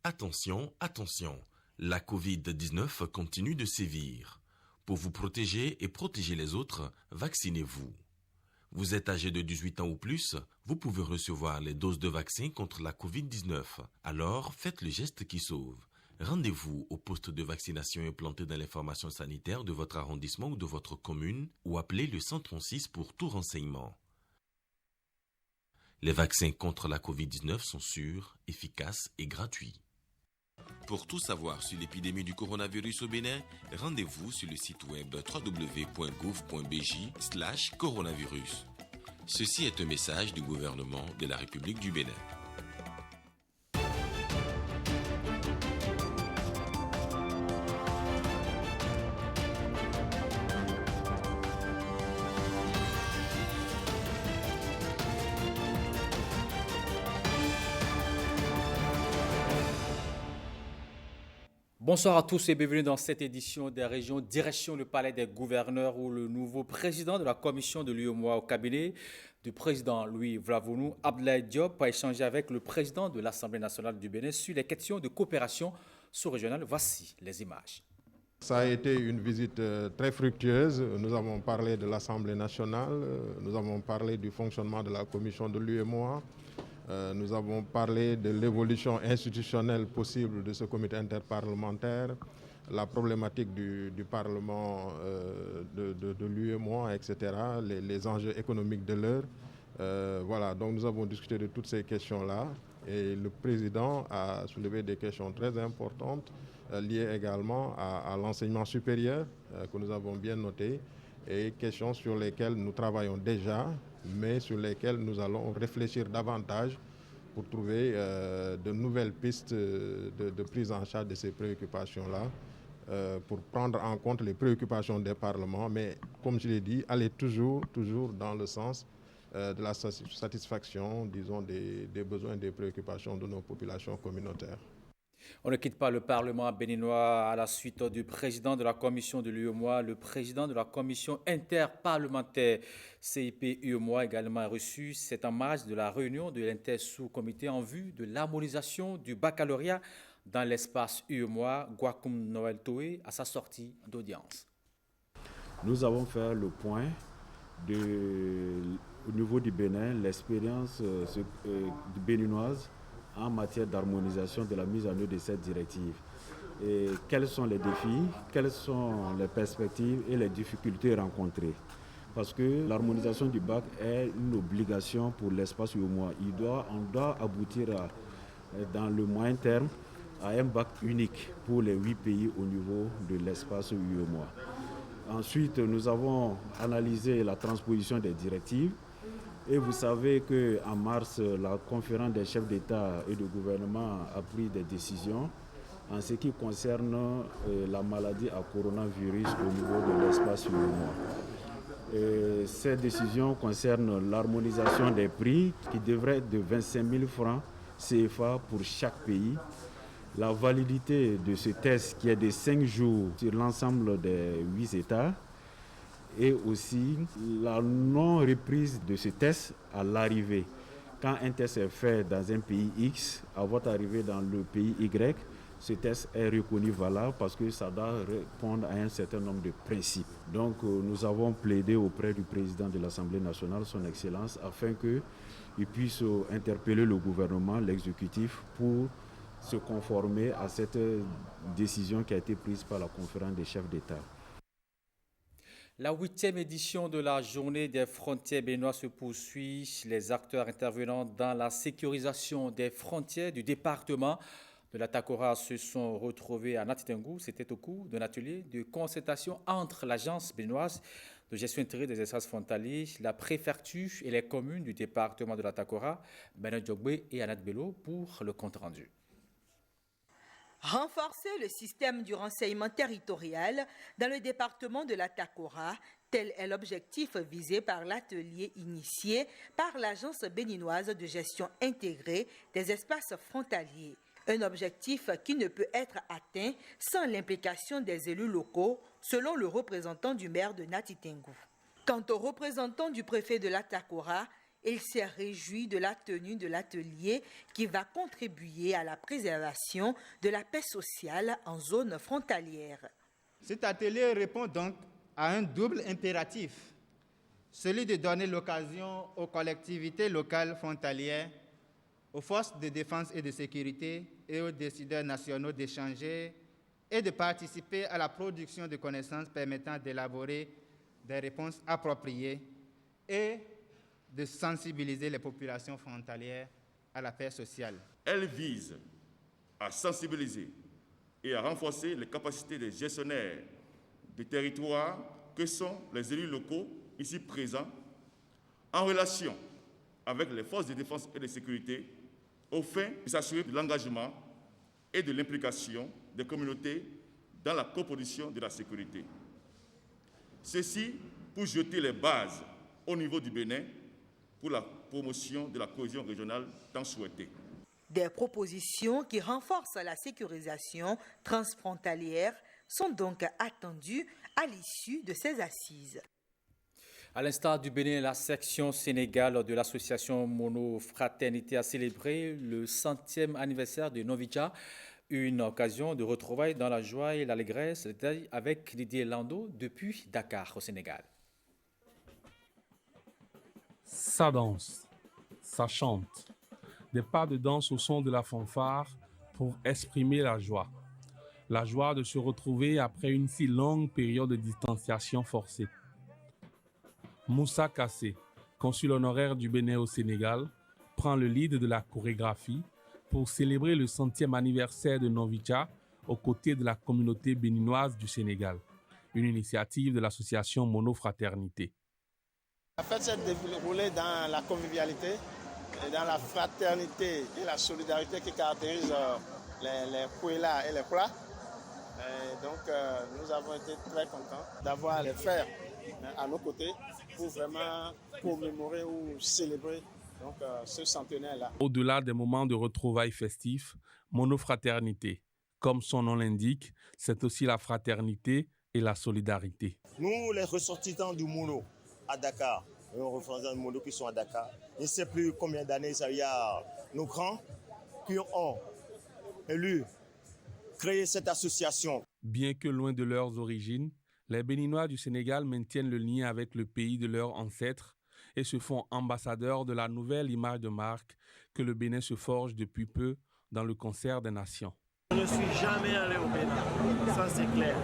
Attention, attention, la Covid-19 continue de sévir. Pour vous protéger et protéger les autres, vaccinez-vous. Vous êtes âgé de 18 ans ou plus, vous pouvez recevoir les doses de vaccin contre la Covid-19. Alors, faites le geste qui sauve. Rendez-vous au poste de vaccination implanté dans l'information sanitaire de votre arrondissement ou de votre commune ou appelez le 136 pour tout renseignement. Les vaccins contre la Covid-19 sont sûrs, efficaces et gratuits. Pour tout savoir sur l'épidémie du coronavirus au Bénin, rendez-vous sur le site web www.gouv.bj/coronavirus. Ceci est un message du gouvernement de la République du Bénin. Bonsoir à tous et bienvenue dans cette édition des régions direction le palais des gouverneurs où le nouveau président de la commission de l'UEMOA au cabinet du président Louis Vlavounou, Abdoulaye Diop, a échangé avec le président de l'Assemblée nationale du Bénin sur les questions de coopération sous-régionale. Voici les images. Ça a été une visite très fructueuse. Nous avons parlé de l'Assemblée nationale, nous avons parlé du fonctionnement de la commission de l'UEMOA. Nous avons parlé de l'évolution institutionnelle possible de ce comité interparlementaire, la problématique du Parlement de l'UEMOA, etc., les enjeux économiques de l'heure. Voilà, donc nous avons discuté de toutes ces questions-là et le président a soulevé des questions très importantes liées également à l'enseignement supérieur que nous avons bien noté et questions sur lesquelles nous travaillons déjà, mais sur lesquelles nous allons réfléchir davantage pour trouver de nouvelles pistes de prise en charge de ces préoccupations-là, pour prendre en compte les préoccupations des parlements, mais comme je l'ai dit, aller toujours dans le sens de la satisfaction, disons, des besoins et des préoccupations de nos populations communautaires. On ne quitte pas le Parlement béninois à la suite du président de la commission de l'UEMOA. Le président de la commission interparlementaire CIP-UEMOA également reçu. C'est en marge de la réunion de l'inter-sous-comité en vue de l'harmonisation du baccalauréat dans l'espace UEMOA, Gwakoum Noël Toé, à sa sortie d'audience. Nous avons fait le point au niveau du Bénin, l'expérience béninoise en matière d'harmonisation de la mise en œuvre de cette directive. Et quels sont les défis, quelles sont les perspectives et les difficultés rencontrées. Parce que l'harmonisation du bac est une obligation pour l'espace UEMOA. On doit aboutir dans le moyen terme à un bac unique pour les 8 pays au niveau de l'espace UEMOA. Ensuite, nous avons analysé la transposition des directives. Et vous savez qu'en mars, la conférence des chefs d'État et de gouvernement a pris des décisions en ce qui concerne la maladie à coronavirus au niveau de l'espace UEMOA. Ces décisions concernent l'harmonisation des prix qui devrait être de 25 000 francs CFA pour chaque pays. La validité de ce test qui est de 5 jours sur l'ensemble des 8 États. Et aussi la non-reprise de ce test à l'arrivée. Quand un test est fait dans un pays X, à votre arrivée dans le pays Y, ce test est reconnu valable parce que ça doit répondre à un certain nombre de principes. Donc nous avons plaidé auprès du président de l'Assemblée nationale, son Excellence, afin qu'il puisse interpeller le gouvernement, l'exécutif, pour se conformer à cette décision qui a été prise par la conférence des chefs d'État. La 8e édition de la journée des frontières béninoises se poursuit. Les acteurs intervenant dans la sécurisation des frontières du département de la Takora se sont retrouvés à Natitengou. C'était au cours d'un atelier de concertation entre l'Agence béninoise de gestion intégrée des espaces frontaliers, la préfecture et les communes du département de la Takora, Benin Djogbe et Anat Bello pour le compte-rendu. Renforcer le système du renseignement territorial dans le département de la Takora, tel est l'objectif visé par l'atelier initié par l'Agence béninoise de gestion intégrée des espaces frontaliers. Un objectif qui ne peut être atteint sans l'implication des élus locaux, selon le représentant du maire de Natitengou. Quant au représentant du préfet de la Takora, Il s'est réjoui de la tenue de l'atelier qui va contribuer à la préservation de la paix sociale en zone frontalière. Cet atelier répond donc à un double impératif, celui de donner l'occasion aux collectivités locales frontalières, aux forces de défense et de sécurité et aux décideurs nationaux d'échanger et de participer à la production de connaissances permettant d'élaborer des réponses appropriées et de sensibiliser les populations frontalières à la paix sociale. Elle vise à sensibiliser et à renforcer les capacités des gestionnaires des territoires que sont les élus locaux ici présents en relation avec les forces de défense et de sécurité au fin de s'assurer de l'engagement et de l'implication des communautés dans la coproduction de la sécurité. Ceci pour jeter les bases au niveau du Bénin pour la promotion de la cohésion régionale tant souhaitée. Des propositions qui renforcent la sécurisation transfrontalière sont donc attendues à l'issue de ces assises. À l'instar du Bénin, la section Sénégal de l'association Mono Fraternité a célébré le 100e anniversaire de Novitja, une occasion de retrouvailles dans la joie et l'allégresse, avec Didier Lando depuis Dakar au Sénégal. Ça danse, ça chante. Des pas de danse au son de la fanfare pour exprimer la joie. La joie de se retrouver après une si longue période de distanciation forcée. Moussa Kassé, consul honoraire du Bénin au Sénégal, prend le lead de la chorégraphie pour célébrer le 100e anniversaire de Novitja aux côtés de la communauté béninoise du Sénégal, une initiative de l'association Mono Fraternité. La fête s'est déroulée dans la convivialité et dans la fraternité et la solidarité qui caractérisent les Kouela et les Kula. Donc nous avons été très contents d'avoir les frères à nos côtés pour vraiment commémorer ou célébrer donc, ce centenaire-là. Au-delà des moments de retrouvailles festifs, monofraternité, comme son nom l'indique, c'est aussi la fraternité et la solidarité. Nous, les ressortissants du Mono à Dakar, nos représentants du Mono qui sont à Dakar, je ne sais plus combien d'années il y a nos grands qui ont élu, créé cette association. Bien que loin de leurs origines, les Béninois du Sénégal maintiennent le lien avec le pays de leurs ancêtres et se font ambassadeurs de la nouvelle image de marque que le Bénin se forge depuis peu dans le concert des nations. Je ne suis jamais allé au Bénin, ça c'est clair.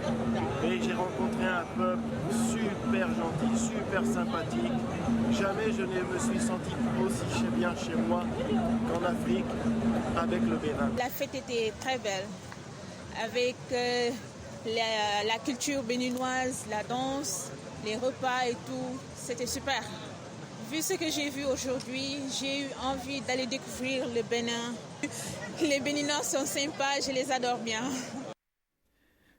Et j'ai rencontré un peuple super gentil, super sympathique. Jamais je ne me suis senti aussi bien chez moi qu'en Afrique avec le Bénin. La fête était très belle, avec la culture béninoise, la danse, les repas et tout, c'était super. Vu ce que j'ai vu aujourd'hui, j'ai eu envie d'aller découvrir le Bénin. Les Béninois sont sympas, je les adore bien.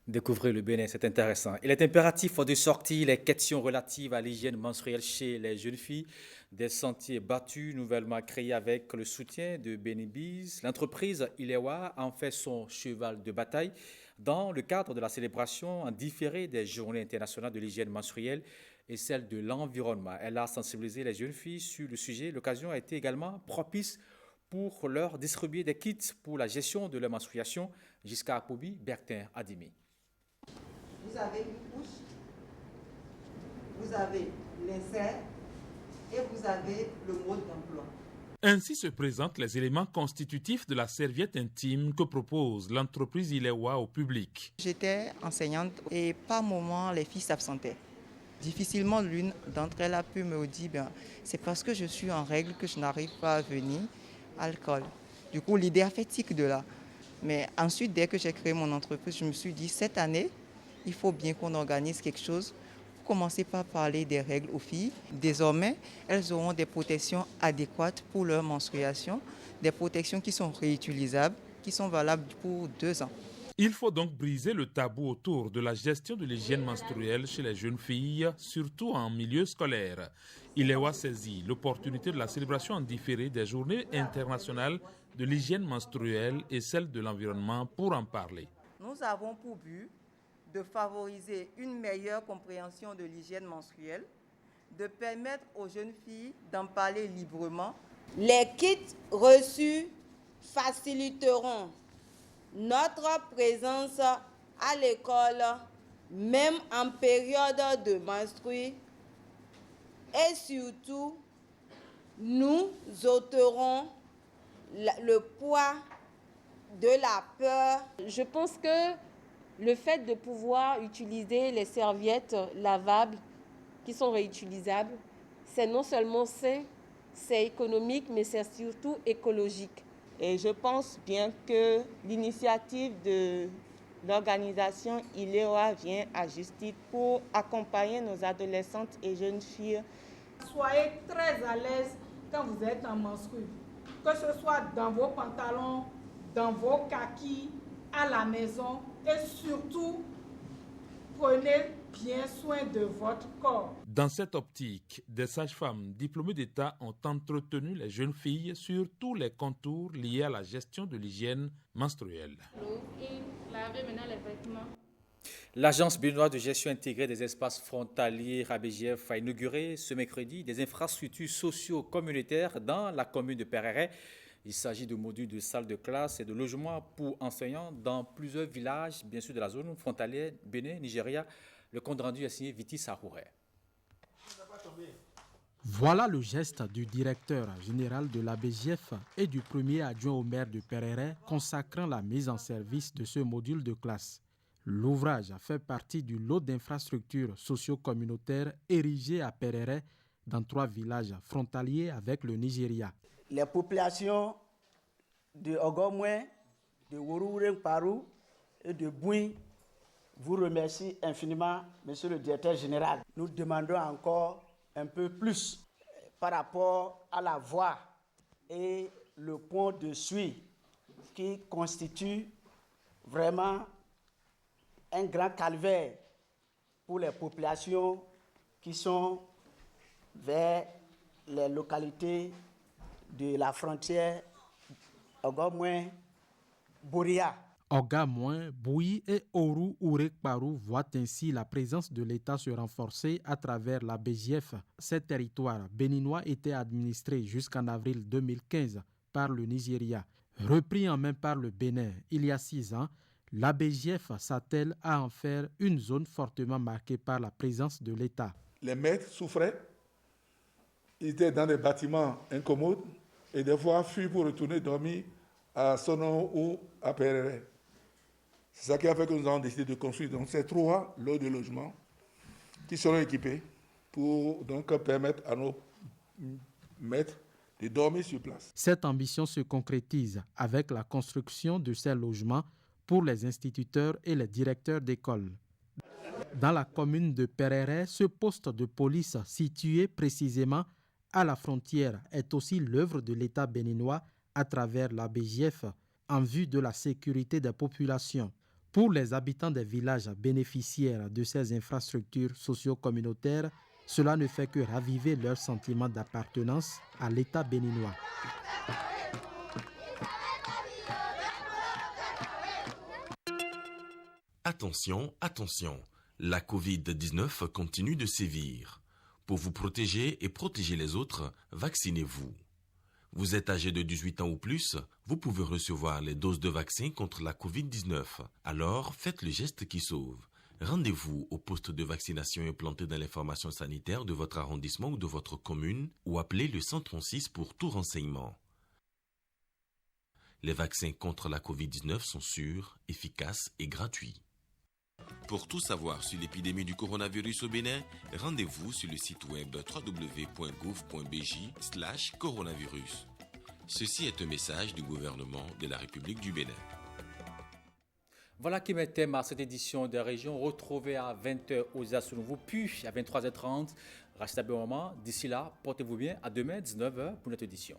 Découvrir le Bénin, c'est intéressant. Il est impératif de sortir les questions relatives à l'hygiène menstruelle chez les jeunes filles. Des sentiers battus nouvellement créés avec le soutien de Benibiz. L'entreprise Ilewa en fait son cheval de bataille dans le cadre de la célébration en différé des Journées internationales de l'hygiène menstruelle et celle de l'environnement. Elle a sensibilisé les jeunes filles sur le sujet. L'occasion a été également propice pour leur distribuer des kits pour la gestion de leur menstruation jusqu'à Apobi Bertin Adimi. Vous avez une couche, vous avez l'insert et vous avez le mode d'emploi. Ainsi se présentent les éléments constitutifs de la serviette intime que propose l'entreprise Ilewa au public. J'étais enseignante et par moments les filles s'absentaient. Difficilement l'une d'entre elles a pu me dire c'est parce que je suis en règle que je n'arrive pas à venir à l'école. Du coup l'idée a fait tic de là. Mais ensuite dès que j'ai créé mon entreprise, je me suis dit cette année il faut bien qu'on organise quelque chose. Commencer par parler des règles aux filles. Désormais, elles auront des protections adéquates pour leur menstruation, des protections qui sont réutilisables, qui sont valables pour 2 ans. Il faut donc briser le tabou autour de la gestion de l'hygiène menstruelle chez les jeunes filles, surtout en milieu scolaire. Ilewa saisit l'opportunité de la célébration en différé des Journées internationales de l'hygiène menstruelle et celle de l'environnement pour en parler. Nous avons pour but de favoriser une meilleure compréhension de l'hygiène menstruelle, de permettre aux jeunes filles d'en parler librement. Les kits reçus faciliteront notre présence à l'école, même en période de menstrues, et surtout, nous ôterons le poids de la peur. Je pense que le fait de pouvoir utiliser les serviettes lavables qui sont réutilisables, c'est non seulement sain, c'est économique, mais c'est surtout écologique. Et je pense bien que l'initiative de l'organisation ILEOA vient à juste titre pour accompagner nos adolescentes et jeunes filles. Soyez très à l'aise quand vous êtes en menstrues, que ce soit dans vos pantalons, dans vos kakis, à la maison, et surtout, prenez bien soin de votre corps. Dans cette optique, des sages-femmes diplômées d'État ont entretenu les jeunes filles sur tous les contours liés à la gestion de l'hygiène menstruelle. L'Agence béninoise de gestion intégrée des espaces frontaliers ABGF a inauguré ce mercredi des infrastructures socio-communautaires dans la commune de Pereret. Il s'agit de modules de salles de classe et de logements pour enseignants dans plusieurs villages, bien sûr de la zone frontalière Bénin-Nigeria. Le compte rendu est signé Viti Sahouré. Voilà le geste du directeur général de l'ABGF et du premier adjoint au maire de Pereret consacrant la mise en service de ce module de classe. L'ouvrage fait partie du lot d'infrastructures socio-communautaires érigées à Pereret dans 3 villages frontaliers avec le Nigeria. Les populations de Ogomoué, de Wourouren-Parou et de Bouin vous remercient infiniment, monsieur le directeur général. Nous demandons encore un peu plus par rapport à la voie et le pont de Suy qui constitue vraiment un grand calvaire pour les populations qui sont vers les localités de la frontière Ogomoué-Boria. Ogamouin, Bouy et Oru Ourek-Parou voient ainsi la présence de l'État se renforcer à travers la BGF. Ces territoires béninois étaient administrés jusqu'en avril 2015 par le Nigeria. Repris en main par le Bénin il y a 6 ans, la BGF s'attelle à en faire une zone fortement marquée par la présence de l'État. Les maîtres souffraient, ils étaient dans des bâtiments incommodes et des fois fuient pour retourner dormir à Sono ou à Pereret. C'est ça qui a fait que nous avons décidé de construire donc ces 3 lots de logements qui seront équipés pour donc permettre à nos maîtres de dormir sur place. Cette ambition se concrétise avec la construction de ces logements pour les instituteurs et les directeurs d'école. Dans la commune de Pereret, ce poste de police situé précisément à la frontière est aussi l'œuvre de l'État béninois à travers la BGF en vue de la sécurité des populations. Pour les habitants des villages bénéficiaires de ces infrastructures socio-communautaires, cela ne fait que raviver leur sentiment d'appartenance à l'État béninois. Attention, attention, la Covid-19 continue de sévir. Pour vous protéger et protéger les autres, vaccinez-vous. Vous êtes âgé de 18 ans ou plus, vous pouvez recevoir les doses de vaccin contre la Covid-19. Alors, faites le geste qui sauve. Rendez-vous au poste de vaccination implanté dans l'information sanitaire de votre arrondissement ou de votre commune ou appelez le 136 pour tout renseignement. Les vaccins contre la Covid-19 sont sûrs, efficaces et gratuits. Pour tout savoir sur l'épidémie du coronavirus au Bénin, rendez-vous sur le site web www.gouv.bj/coronavirus. Ceci est un message du gouvernement de la République du Bénin. Voilà qui met thème à cette édition des régions. Retrouvez à 20h aux Nouveau, puis à 23h30. Restez à bon moment. D'ici là, portez-vous bien. À demain, 19h pour notre édition.